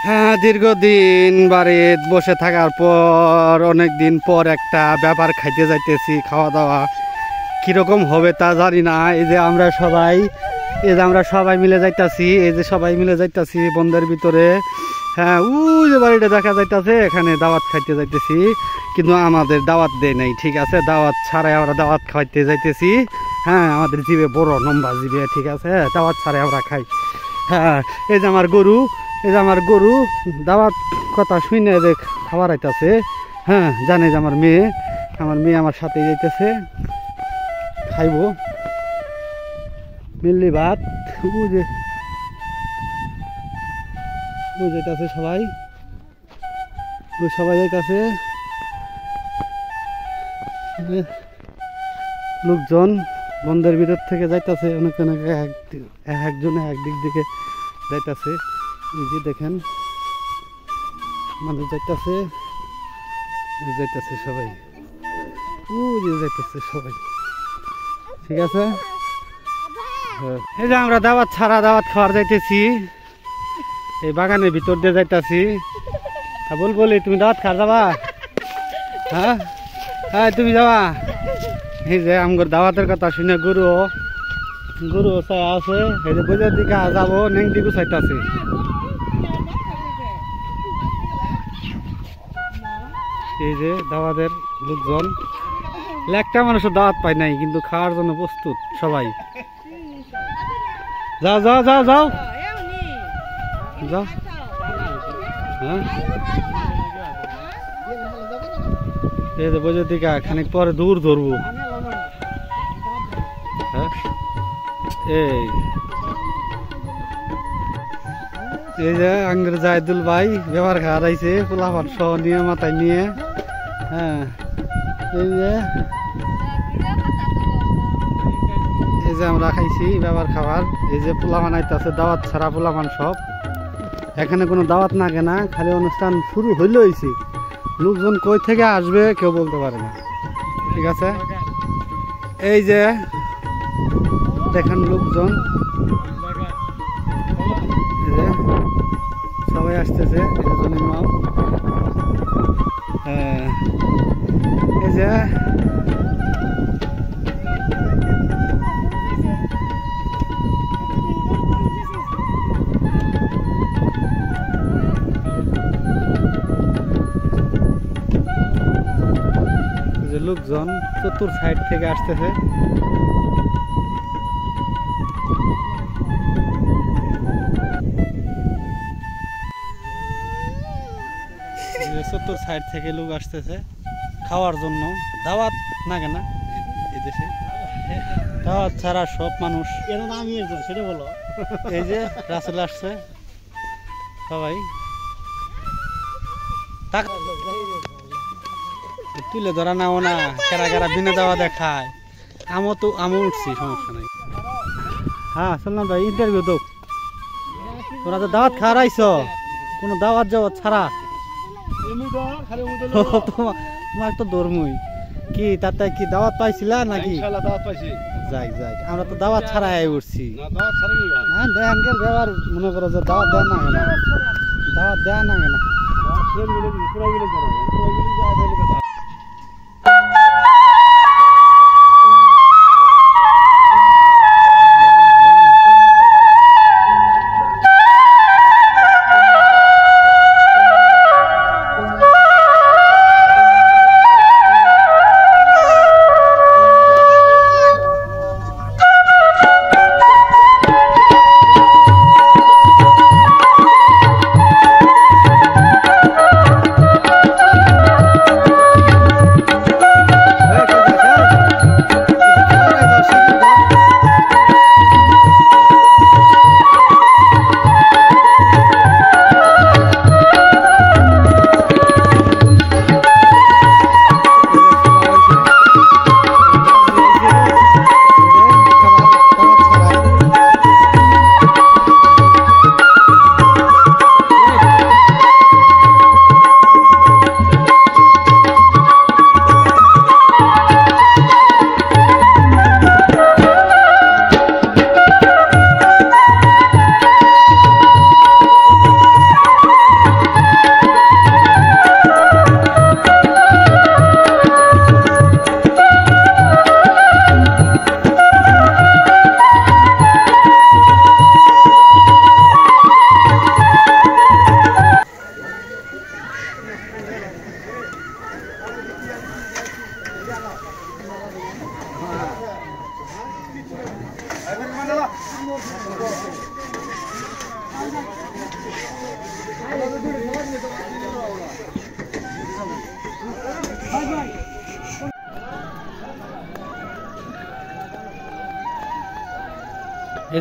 হ্যাঁ, দীর্ঘদিন বাড়িতে বসে থাকার পর অনেক দিন পর একটা ব্যাপার খাইতে যাইতেছি। খাওয়া দাওয়া কিরকম হবে তা জানি না। এই যে আমরা সবাই মিলে যাইতাছি, বন্ধের ভিতরে। হ্যাঁ, ওই যে বাড়িটা দেখা যাইতাছে, এখানে দাওয়াত খাইতে যাইতেছি, কিন্তু আমাদের দাওয়াত দেয় নাই। ঠিক আছে, দাওয়াত ছাড়াই আমরা দাওয়াত খাইতে যাইতেছি। হ্যাঁ, আমাদের জিভে বড় লম্বা জিভে, ঠিক আছে, দাওয়াত ছাড়াই আমরা খাই। হ্যাঁ, এই যে আমার গরু দাওয়াত কথা শুনে যে খাবার আইতাছে। হ্যাঁ, জানে যে আমার মেয়ে আমার সাথে যাইতেছে, খাইব মিললি ভাত। যাইতেছে সবাই যাইতেছে, লোকজন বন্ধের ভিতর থেকে যাইতেছে, অনেক একজনে একদিক দিকে যাইতেছে। এই যে দেখেন মানুষ যাইতেছে সবাই, যাইতেছে সবাই, ঠিক আছে। এই যে আমরা দাওয়াত খাওয়ার যাইতেছি, এই বাগানের ভিতর দিয়ে যাইতেছি। বলি তুমি দাওয়াত খাওয়ার যাবা? হ্যাঁ হ্যাঁ, তুমি যাবা? এই যে আমার দাওয়াতের কথা শুনে গরু আছে, এই যে বজার দিকে যাবো, নেংটি গুছাইতেছে। এই যে দাওয়াতের লোকজন, একটা মানুষের দাওয়াত পায় নাই, কিন্তু খাওয়ার জন্য প্রস্তুত সবাই। যাও যাও যাও যাও যাও। হ্যাঁ, এই যে বজার দিকে খানিক পরে দূর ধরবো। হ্যাঁ, এই যে আঙ্গের জাহিদুল ভাই ব্যবহার খাওয়া আইছে, পোলাপাট সহ নিয়ে মাথায় নিয়ে। হ্যাঁ, এই যে আমরা খাইছি ব্যবহার খাবার। এই যে পোলাপান আইতাছে, দাওয়াত ছাড়া পোলাপান সব। এখানে কোনো দাওয়াত না কেনা, খালি অনুষ্ঠান শুরু হইলে হয়েছে। লোকজন কই থেকে আসবে কেউ বলতে পারে না, ঠিক আছে। এই যে দেখেন লোকজন, সবাই আসতেছে। এই যে লোকজন চতুর সাইড থেকে আসতেছে। চতুর সাইড থেকে লোক আসতেছে খাওয়ার জন্য। দাওয়াত না কেনা, এদেশে দাওয়াত ছাড়া সব মানুষ। সেটা বলো। এই যে রাসেল আসছে, সবাই তুলে ধরা নাও না, কেরা বিনা দাওয়া দেখায়। আমও উঠছি, সমস্যা নাই। হ্যাঁ, শুনলাম ভাই ইন্টারভিউ তো, তোরা তো দাওয়াত খাওয়ার আইস, কোনো দাওয়াত ছাড়া। তোমার তো ধর্মই কি, তাতে কি দাওয়াত পাইছিলা নাকি? যাই আমরা তো দাওয়াত ছাড়াই উঠছি। হ্যাঁ, দেখেন ব্যবহার মনে করো যে দাওয়াত দেওয়া না কেনা, দাওয়াত দেওয়া না কেনা। এই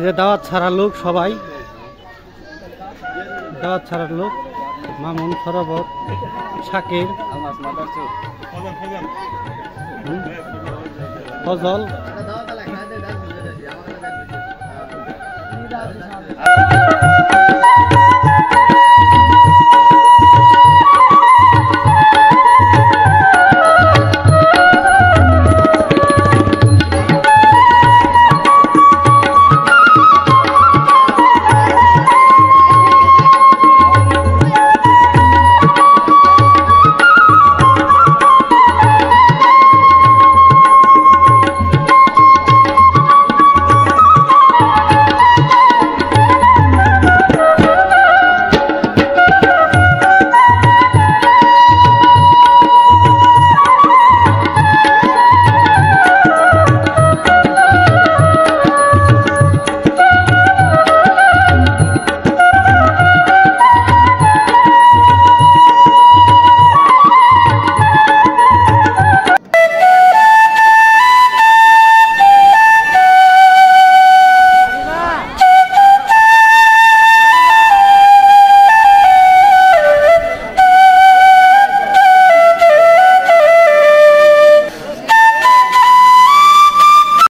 যে দাওয়াত ছাড়া লোক, সবাই দাওয়াত ছাড়া লোক, মামুন, সরবত, শাকির, ফজল।